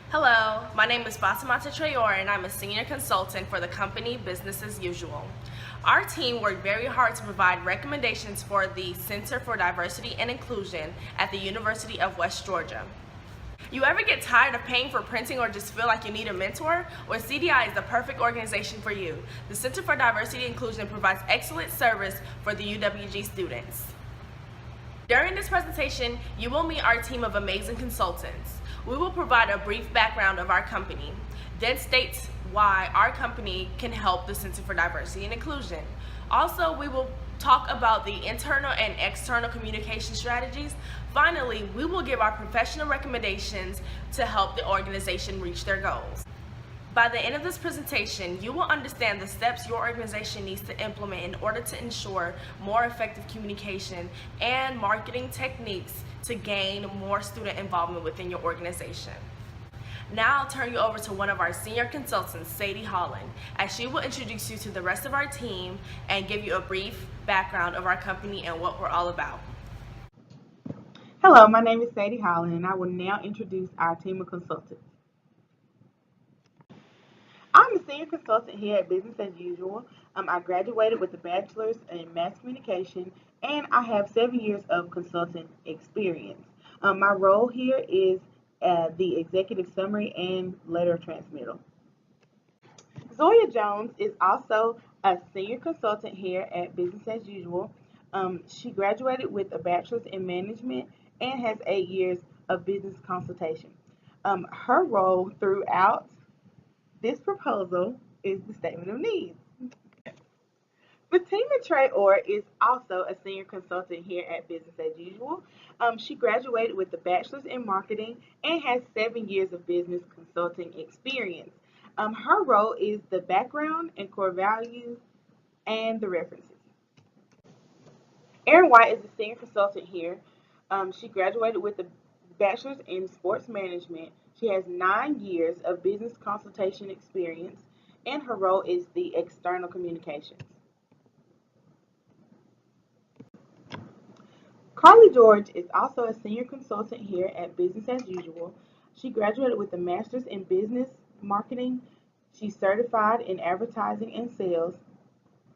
Hello, my name is Basamata Trayor and I'm a senior consultant for the company Business as Usual. Our team worked very hard to provide recommendations for the Center for Diversity and Inclusion at the University of West Georgia. You ever get tired of paying for printing or just feel like you need a mentor? Well, CDI is the perfect organization for you. The Center for Diversity and Inclusion provides excellent service for the UWG students. During this presentation, you will meet our team of amazing consultants. We will provide a brief background of our company, then state why our company can help the Center for Diversity and Inclusion. Also, we will talk about the internal and external communication strategies. Finally, we will give our professional recommendations to help the organization reach their goals. By the end of this presentation, you will understand the steps your organization needs to implement in order to ensure more effective communication and marketing techniques to gain more student involvement within your organization. Now I'll turn you over to one of our senior consultants, Sadie Holland, as she will introduce you to the rest of our team and give you a brief background of our company and what we're all about. Hello, my name is Sadie Holland, and I will now introduce our team of consultants. I'm a senior consultant here at Business as Usual. I graduated with a bachelor's in mass communication, and I have 7 years of consulting experience. My role here is the executive summary and letter transmittal. Zoya Jones is also a senior consultant here at Business as Usual. She graduated with a bachelor's in management and has 8 years of business consultation. Her role throughout this proposal is the statement of needs. Fatima Trayor is also a senior consultant here at Business as Usual. She graduated with a bachelor's in marketing and has 7 years of business consulting experience. Her role is the background and core values and the references. Erin White is a senior consultant here. She graduated with a bachelor's in sports management. She has 9 years of business consultation experience, and her role is the external communications. Carly George is also a senior consultant here at Business as Usual. She graduated with a master's in business marketing. She's certified in advertising and sales,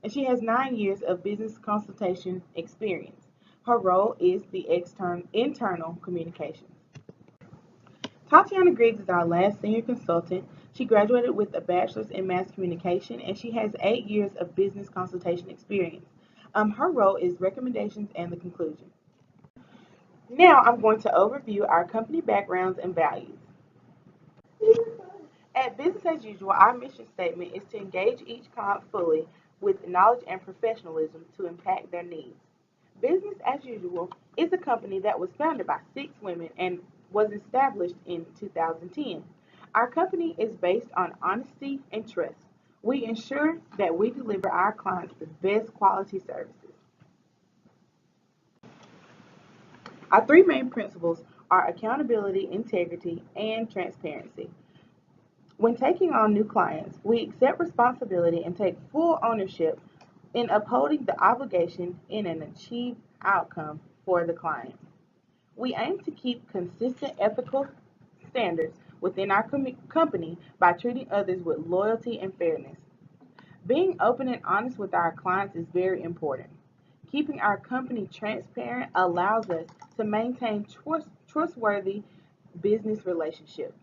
and she has 9 years of business consultation experience. Her role is the internal communications. Tatiana Griggs is our last senior consultant. She graduated with a bachelor's in mass communication and she has 8 years of business consultation experience. Her role is recommendations and the conclusion. Now I'm going to overview our company backgrounds and values. At Business as Usual, our mission statement is to engage each client fully with knowledge and professionalism to impact their needs. Business as Usual is a company that was founded by 6 women and was established in 2010. Our company is based on honesty and trust. We ensure that we deliver our clients the best quality services. Our 3 main principles are accountability, integrity, and transparency. When taking on new clients, we accept responsibility and take full ownership in upholding the obligation in an achieved outcome for the client. We aim to keep consistent ethical standards within our company by treating others with loyalty and fairness. Being open and honest with our clients is very important. Keeping our company transparent allows us to maintain trustworthy business relationships.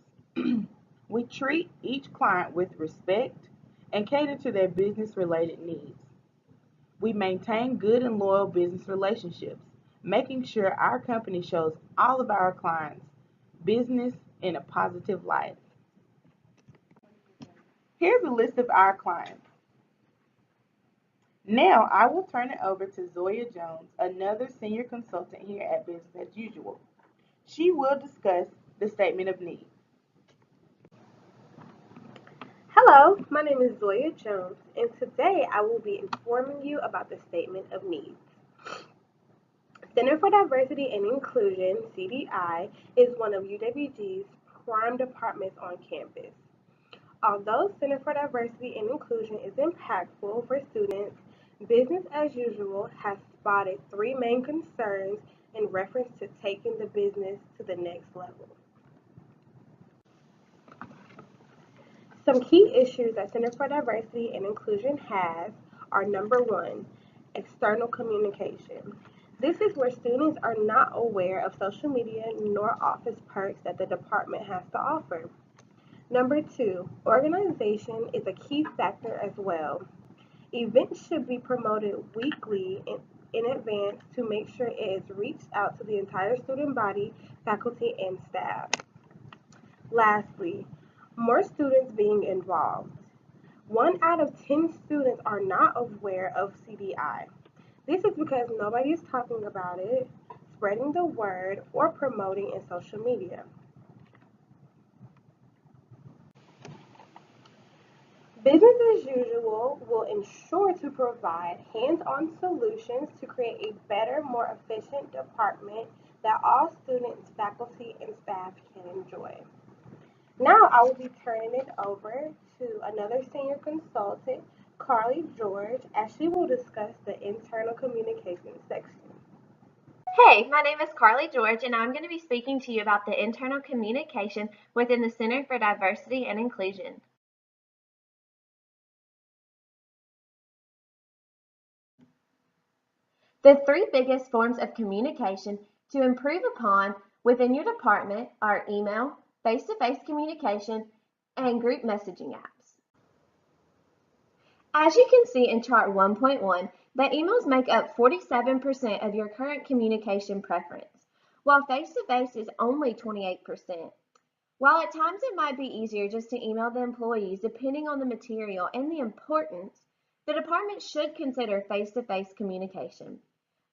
We treat each client with respect and cater to their business related needs. We maintain good and loyal business relationships, making sure our company shows all of our clients' business in a positive light. Here's a list of our clients. Now I will turn it over to Zoya Jones, another senior consultant here at Business as Usual. She will discuss the statement of needs. Hello, my name is Zoya Jones, and today I will be informing you about the Statement of Needs. Center for Diversity and Inclusion, CDI, is one of UWG's prime departments on campus. Although Center for Diversity and Inclusion is impactful for students, Business as Usual has spotted 3 main concerns in reference to taking the business to the next level. Some key issues that Center for Diversity and Inclusion has are number one, external communication. This is where students are not aware of social media nor office perks that the department has to offer. Number two, organization is a key factor as well. Events should be promoted weekly in advance to make sure it is reached out to the entire student body, faculty, and staff. Lastly, more students being involved. 1 out of 10 students are not aware of CDI. This is because nobody is talking about it, spreading the word, or promoting in social media. Business as usual will ensure to provide hands-on solutions to create a better, more efficient department that all students, faculty, and staff can enjoy. Now I will be turning it over to another senior consultant, Carly George, as she will discuss the internal communication section. Hey, my name is Carly George, and I'm going to be speaking to you about the internal communication within the Center for Diversity and Inclusion. The three biggest forms of communication to improve upon within your department are email, face-to-face communication, and group messaging apps. As you can see in chart 1.1, that emails make up 47% of your current communication preference, while face-to-face is only 28%. While at times it might be easier just to email the employees depending on the material and the importance, the department should consider face-to-face communication.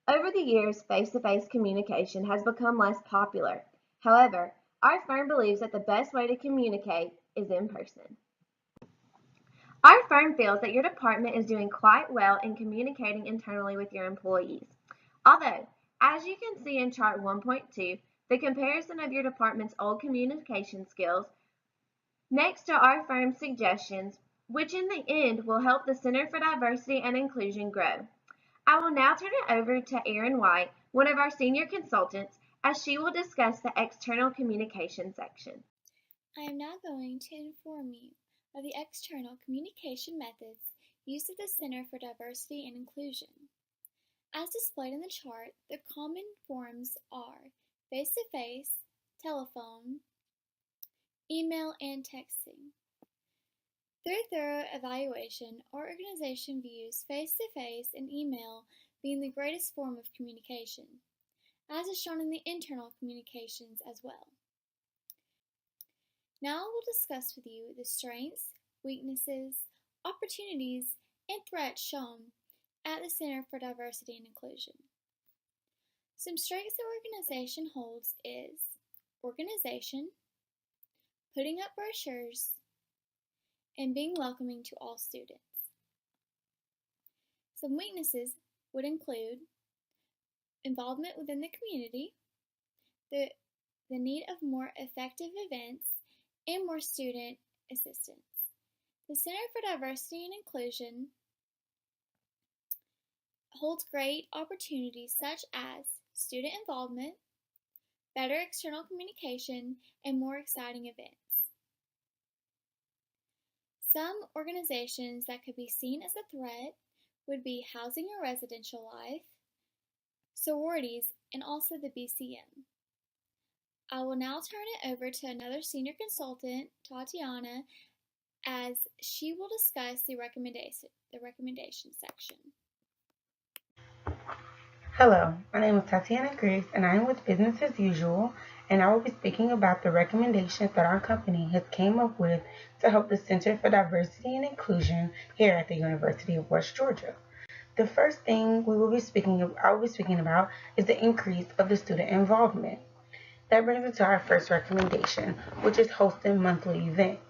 Over the years, face-to-face communication has become less popular. However, our firm believes that the best way to communicate is in person. Our firm feels that your department is doing quite well in communicating internally with your employees. Although, as you can see in chart 1.2, the comparison of your department's old communication skills next to our firm's suggestions, which in the end will help the Center for Diversity and Inclusion grow. I will now turn it over to Erin White, one of our senior consultants, as she will discuss the external communication section. I am now going to inform you of the external communication methods used at the Center for Diversity and Inclusion. As displayed in the chart, the common forms are face-to-face, telephone, email, and texting. Through thorough evaluation, our organization views face-to-face and email being the greatest form of communication, as is shown in the internal communications as well. Now I will discuss with you the strengths, weaknesses, opportunities, and threats shown at the Center for Diversity and Inclusion. Some strengths the organization holds is organization, putting up brochures, and being welcoming to all students. Some weaknesses would include involvement within the community, the need of more effective events, and more student assistance. The Center for Diversity and Inclusion holds great opportunities such as student involvement, better external communication, and more exciting events. Some organizations that could be seen as a threat would be Housing and Residential Life, sororities, and also the BCM. I will now turn it over to another senior consultant, Tatiana, as she will discuss the recommendation section. Hello, my name is Tatiana Grace, and I am with Business as Usual, and I will be speaking about the recommendations that our company has came up with to help the Center for Diversity and Inclusion here at the University of West Georgia. The first thing I will be speaking about is the increase of the student involvement. That brings us to our first recommendation, which is hosting monthly events.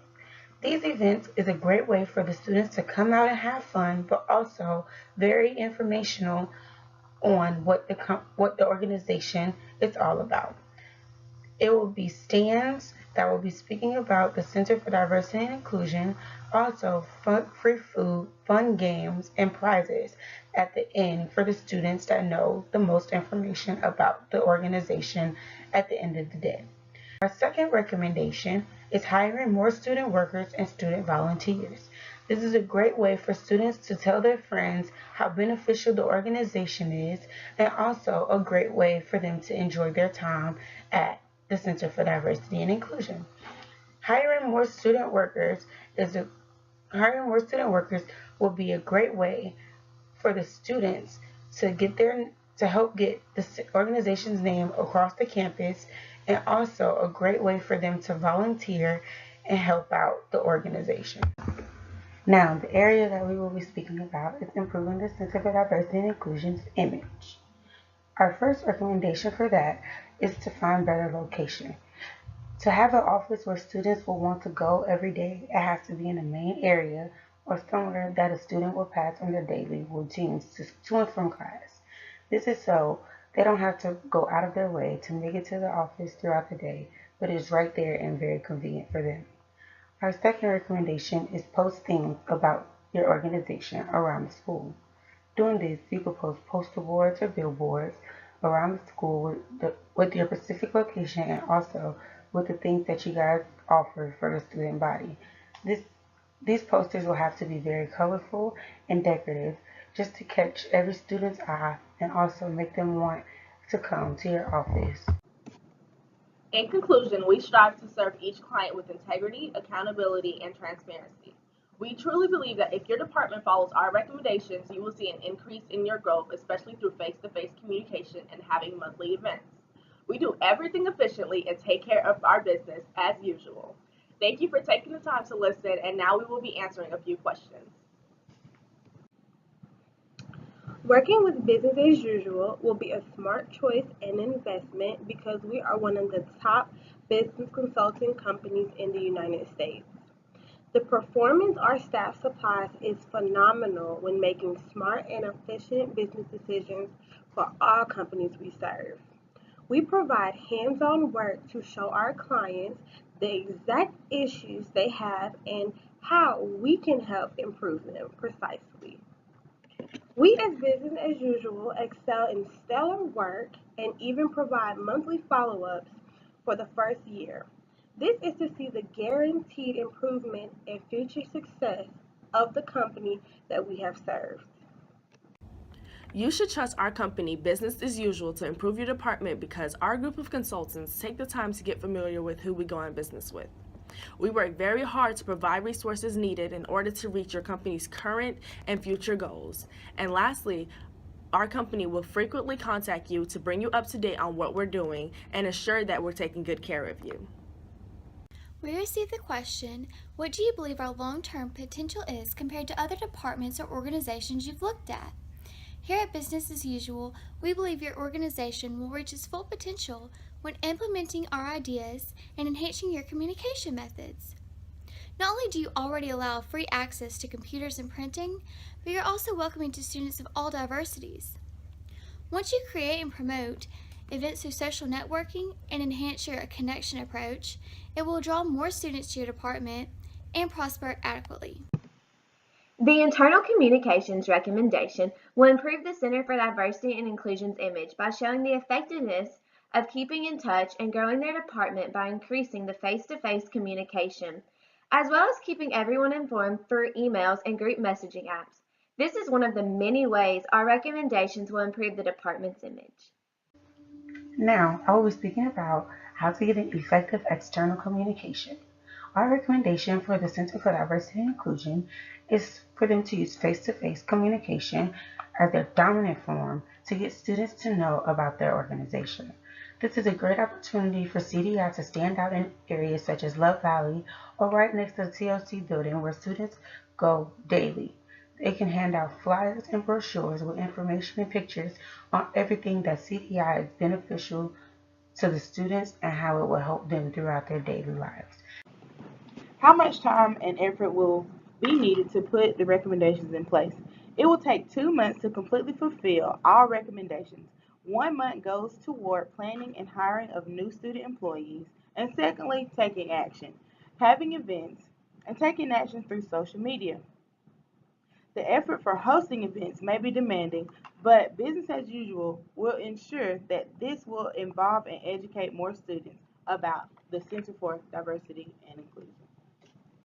These events is a great way for the students to come out and have fun, but also very informational on what the organization is all about. It will be stands that will be speaking about the Center for Diversity and Inclusion, also free food, fun games, and prizes at the end for the students that know the most information about the organization at the end of the day. Our second recommendation is hiring more student workers and student volunteers. This is a great way for students to tell their friends how beneficial the organization is, and also a great way for them to enjoy their time at the Center for Diversity and Inclusion. Hiring more student workers is a Hiring more student workers will be a great way for the students to help get the organization's name across the campus, and also a great way for them to volunteer and help out the organization. Now, the area that we will be speaking about is improving the Center for Diversity and Inclusion's image. Our first recommendation for that is to find better location. To have an office where students will want to go every day, it has to be in the main area or somewhere that a student will pass on their daily routines to and from class. This is so they don't have to go out of their way to make it to the office throughout the day, but it's right there and very convenient for them. Our second recommendation is post things about your organization around the school. Doing this, you could post poster boards or billboards around the school with your specific location, and also with the things that you guys offer for the student body. These posters will have to be very colorful and decorative just to catch every student's eye and also make them want to come to your office. In conclusion, we strive to serve each client with integrity, accountability, and transparency. We truly believe that if your department follows our recommendations, you will see an increase in your growth, especially through face-to-face communication and having monthly events. We do everything efficiently and take care of our business as usual. Thank you for taking the time to listen, and now we will be answering a few questions. Working with business as usual will be a smart choice and investment because we are one of the top business consulting companies in the United States. The performance our staff supplies is phenomenal when making smart and efficient business decisions for all companies we serve. We provide hands-on work to show our clients the exact issues they have and how we can help improve them precisely. We as business as usual excel in stellar work and even provide monthly follow-ups for the first year. This is to see the guaranteed improvement and future success of the company that we have served. You should trust our company, Business as Usual, to improve your department because our group of consultants take the time to get familiar with who we go in business with. We work very hard to provide resources needed in order to reach your company's current and future goals. And lastly, our company will frequently contact you to bring you up to date on what we're doing and assure that we're taking good care of you. We received the question, what do you believe our long-term potential is compared to other departments or organizations you've looked at? Here at Business as Usual, we believe your organization will reach its full potential when implementing our ideas and enhancing your communication methods. Not only do you already allow free access to computers and printing, but you're also welcoming to students of all diversities. Once you create and promote events through social networking and enhance your connection approach, it will draw more students to your department and prosper adequately. The internal communications recommendation will improve the Center for Diversity and Inclusion's image by showing the effectiveness of keeping in touch and growing their department by increasing the face-to-face communication, as well as keeping everyone informed through emails and group messaging apps. This is one of the many ways our recommendations will improve the department's image. Now, I will be speaking about how to get an effective external communication. Our recommendation for the Center for Diversity and Inclusion is for them to use face-to-face communication as their dominant form to get students to know about their organization. This is a great opportunity for CDI to stand out in areas such as Love Valley or right next to the TLC building where students go daily. They can hand out flyers and brochures with information and pictures on everything that CDI is beneficial to the students and how it will help them throughout their daily lives. How much time and effort will be needed to put the recommendations in place? It will take 2 months to completely fulfill all recommendations. 1 month goes toward planning and hiring of new student employees, and secondly, taking action, having events, and taking action through social media. The effort for hosting events may be demanding, but business as usual will ensure that this will involve and educate more students, about the Center for Diversity and Inclusion.